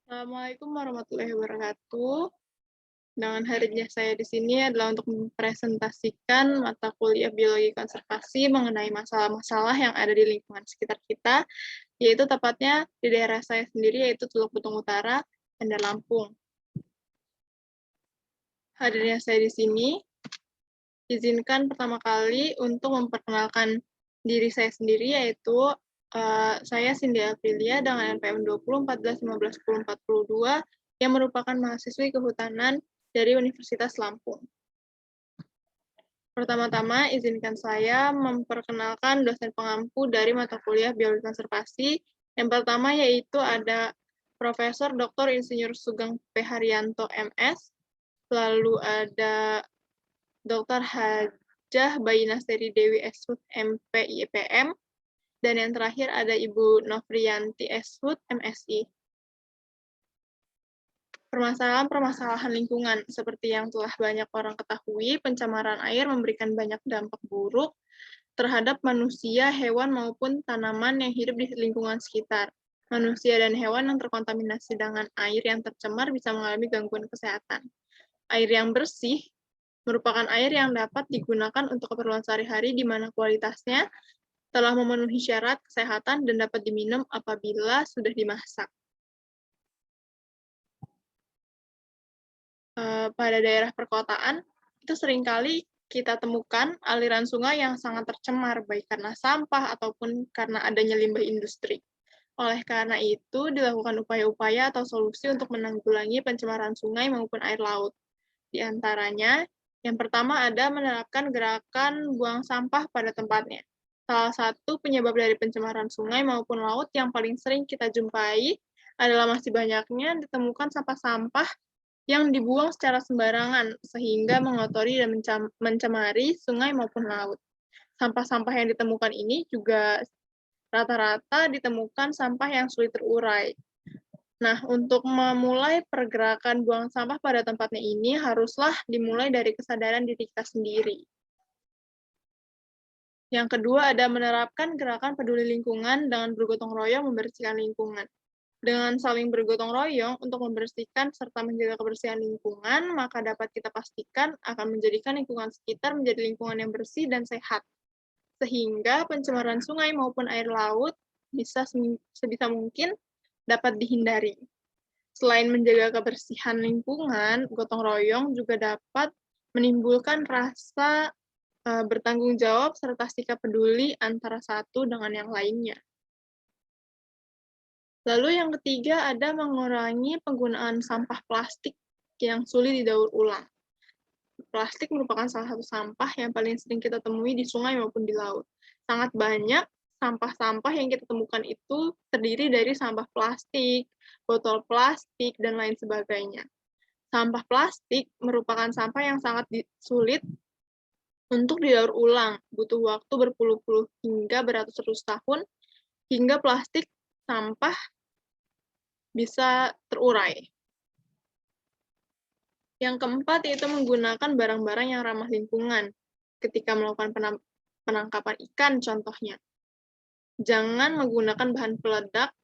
Assalamualaikum warahmatullahi wabarakatuh. Dengan hadirnya saya di sini adalah untuk mempresentasikan mata kuliah biologi konservasi mengenai masalah-masalah yang ada di lingkungan sekitar kita, yaitu tepatnya di daerah saya sendiri, yaitu Teluk Betung Utara, Bandar Lampung. Hadirnya saya di sini, izinkan pertama kali untuk memperkenalkan diri saya sendiri, yaitu saya Cindy Aprilia dengan NPM 2014151042 yang merupakan mahasiswi kehutanan dari Universitas Lampung. Pertama-tama, izinkan saya memperkenalkan dosen pengampu dari mata kuliah Biologi Konservasi. Yang pertama yaitu ada Profesor Dr. Insinyur Sugeng P. Haryanto, MS, lalu ada Dr. Hajah Bayinasteri Dewi Eshut, MP, IPM, dan yang terakhir ada Ibu Novrianti Eshut, MSI. Permasalahan-permasalahan lingkungan, seperti yang telah banyak orang ketahui, pencemaran air memberikan banyak dampak buruk terhadap manusia, hewan, maupun tanaman yang hidup di lingkungan sekitar. Manusia dan hewan yang terkontaminasi dengan air yang tercemar bisa mengalami gangguan kesehatan. Air yang bersih merupakan air yang dapat digunakan untuk keperluan sehari-hari di mana kualitasnya telah memenuhi syarat kesehatan dan dapat diminum apabila sudah dimasak. Pada daerah perkotaan, itu seringkali kita temukan aliran sungai yang sangat tercemar, baik karena sampah ataupun karena adanya limbah industri. Oleh karena itu, dilakukan upaya-upaya atau solusi untuk menanggulangi pencemaran sungai maupun air laut. Di antaranya, yang pertama ada menerapkan gerakan buang sampah pada tempatnya. Salah satu penyebab dari pencemaran sungai maupun laut yang paling sering kita jumpai adalah masih banyaknya ditemukan sampah-sampah yang dibuang secara sembarangan, sehingga mengotori dan mencemari sungai maupun laut. Sampah-sampah yang ditemukan ini juga rata-rata ditemukan sampah yang sulit terurai. Nah, untuk memulai pergerakan buang sampah pada tempatnya ini, haruslah dimulai dari kesadaran diri kita sendiri. Yang kedua ada menerapkan gerakan peduli lingkungan dengan bergotong royong membersihkan lingkungan. Dengan saling bergotong royong untuk membersihkan serta menjaga kebersihan lingkungan, maka dapat kita pastikan akan menjadikan lingkungan sekitar menjadi lingkungan yang bersih dan sehat, sehingga pencemaran sungai maupun air laut bisa sebisa mungkin dapat dihindari. Selain menjaga kebersihan lingkungan, gotong royong juga dapat menimbulkan rasa bertanggung jawab serta sikap peduli antara satu dengan yang lainnya. Lalu yang ketiga ada mengurangi penggunaan sampah plastik yang sulit didaur ulang. Plastik merupakan salah satu sampah yang paling sering kita temui di sungai maupun di laut. Sangat banyak sampah-sampah yang kita temukan itu terdiri dari sampah plastik, botol plastik, dan lain sebagainya. Sampah plastik merupakan sampah yang sangat sulit untuk didaur ulang, butuh waktu berpuluh-puluh hingga beratus-ratus tahun, hingga plastik sampah bisa terurai. Yang keempat yaitu menggunakan barang-barang yang ramah lingkungan ketika melakukan penangkapan ikan contohnya. Jangan menggunakan bahan peledak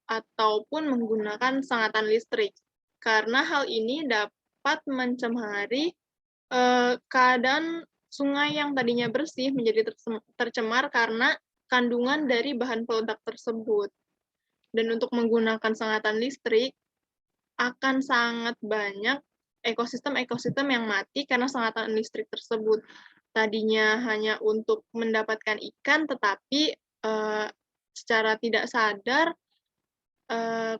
ataupun menggunakan sengatan listrik, karena hal ini dapat mencemari keadaan sungai yang tadinya bersih menjadi tercemar karena kandungan dari bahan peledak tersebut. Dan untuk menggunakan sengatan listrik, akan sangat banyak ekosistem-ekosistem yang mati karena sengatan listrik tersebut. Tadinya hanya untuk mendapatkan ikan, tetapi secara tidak sadar,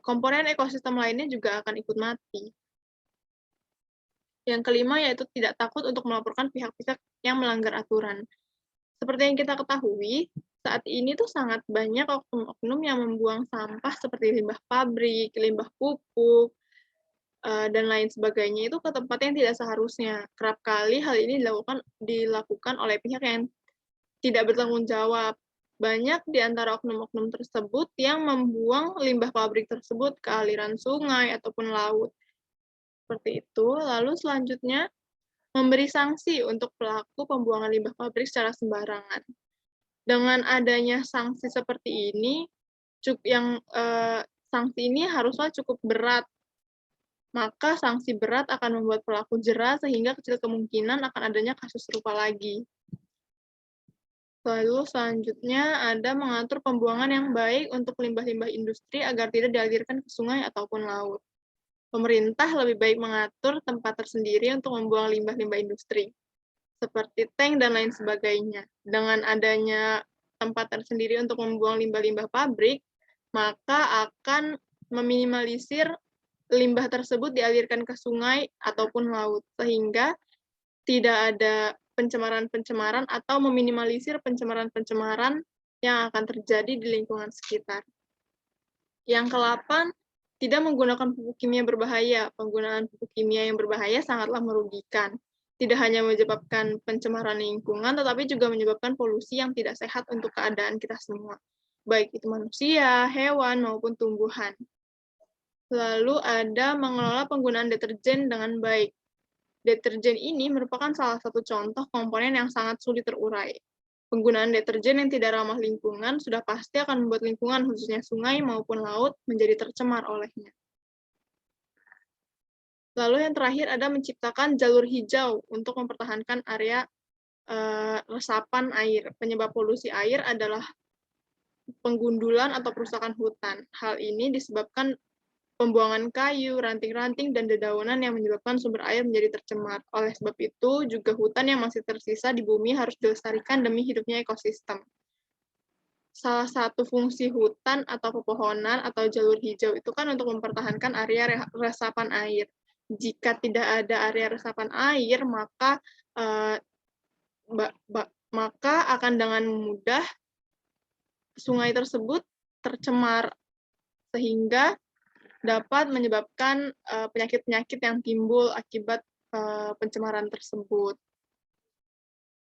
komponen ekosistem lainnya juga akan ikut mati. Yang kelima yaitu tidak takut untuk melaporkan pihak-pihak yang melanggar aturan. Seperti yang kita ketahui, saat ini tuh sangat banyak oknum-oknum yang membuang sampah seperti limbah pabrik, limbah pupuk, dan lain sebagainya itu ke tempat yang tidak seharusnya. Kerap kali hal ini dilakukan oleh pihak yang tidak bertanggung jawab. Banyak di antara oknum-oknum tersebut yang membuang limbah pabrik tersebut ke aliran sungai ataupun laut. Seperti itu. Lalu selanjutnya, memberi sanksi untuk pelaku pembuangan limbah pabrik secara sembarangan. Dengan adanya sanksi seperti ini, sanksi ini haruslah cukup berat, maka sanksi berat akan membuat pelaku jera sehingga kecil kemungkinan akan adanya kasus serupa lagi. Lalu selanjutnya ada mengatur pembuangan yang baik untuk limbah-limbah industri agar tidak dialirkan ke sungai ataupun laut. Pemerintah lebih baik mengatur tempat tersendiri untuk membuang limbah-limbah industri, seperti tank dan lain sebagainya. Dengan adanya tempat tersendiri untuk membuang limbah-limbah pabrik, maka akan meminimalisir limbah tersebut dialirkan ke sungai ataupun laut, sehingga tidak ada pencemaran-pencemaran atau meminimalisir pencemaran-pencemaran yang akan terjadi di lingkungan sekitar. Yang ke-8, tidak menggunakan pupuk kimia berbahaya. Penggunaan pupuk kimia yang berbahaya sangatlah merugikan. Tidak hanya menyebabkan pencemaran lingkungan, tetapi juga menyebabkan polusi yang tidak sehat untuk keadaan kita semua, baik itu manusia, hewan, maupun tumbuhan. Lalu ada mengelola penggunaan deterjen dengan baik. Deterjen ini merupakan salah satu contoh komponen yang sangat sulit terurai. Penggunaan deterjen yang tidak ramah lingkungan sudah pasti akan membuat lingkungan, khususnya sungai maupun laut, menjadi tercemar olehnya. Lalu yang terakhir ada menciptakan jalur hijau untuk mempertahankan area resapan air. Penyebab polusi air adalah penggundulan atau perusakan hutan. Hal ini disebabkan pembuangan kayu, ranting-ranting, dan dedaunan yang menyebabkan sumber air menjadi tercemar. Oleh sebab itu, juga hutan yang masih tersisa di bumi harus dilestarikan demi hidupnya ekosistem. Salah satu fungsi hutan atau pepohonan atau jalur hijau itu kan untuk mempertahankan area resapan air. Jika tidak ada area resapan air, maka akan dengan mudah sungai tersebut tercemar, sehingga dapat menyebabkan penyakit-penyakit yang timbul akibat pencemaran tersebut.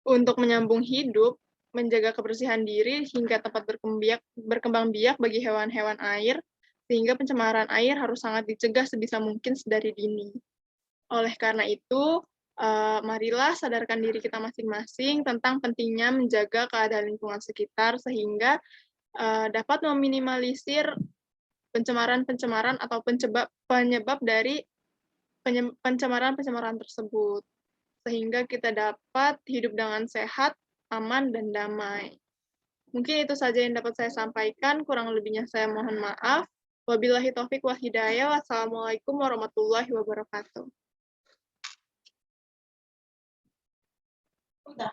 Untuk menyambung hidup, menjaga kebersihan diri hingga tempat berkembang biak bagi hewan-hewan air, sehingga pencemaran air harus sangat dicegah sebisa mungkin sedari dini. Oleh karena itu, marilah sadarkan diri kita masing-masing tentang pentingnya menjaga keadaan lingkungan sekitar, sehingga dapat meminimalisir pencemaran-pencemaran atau penyebab dari pencemaran-pencemaran tersebut, sehingga kita dapat hidup dengan sehat, aman, dan damai. Mungkin itu saja yang dapat saya sampaikan, kurang lebihnya saya mohon maaf. Wabillahi taufik wal hidayah. Wassalamualaikum warahmatullahi wabarakatuh. Udah.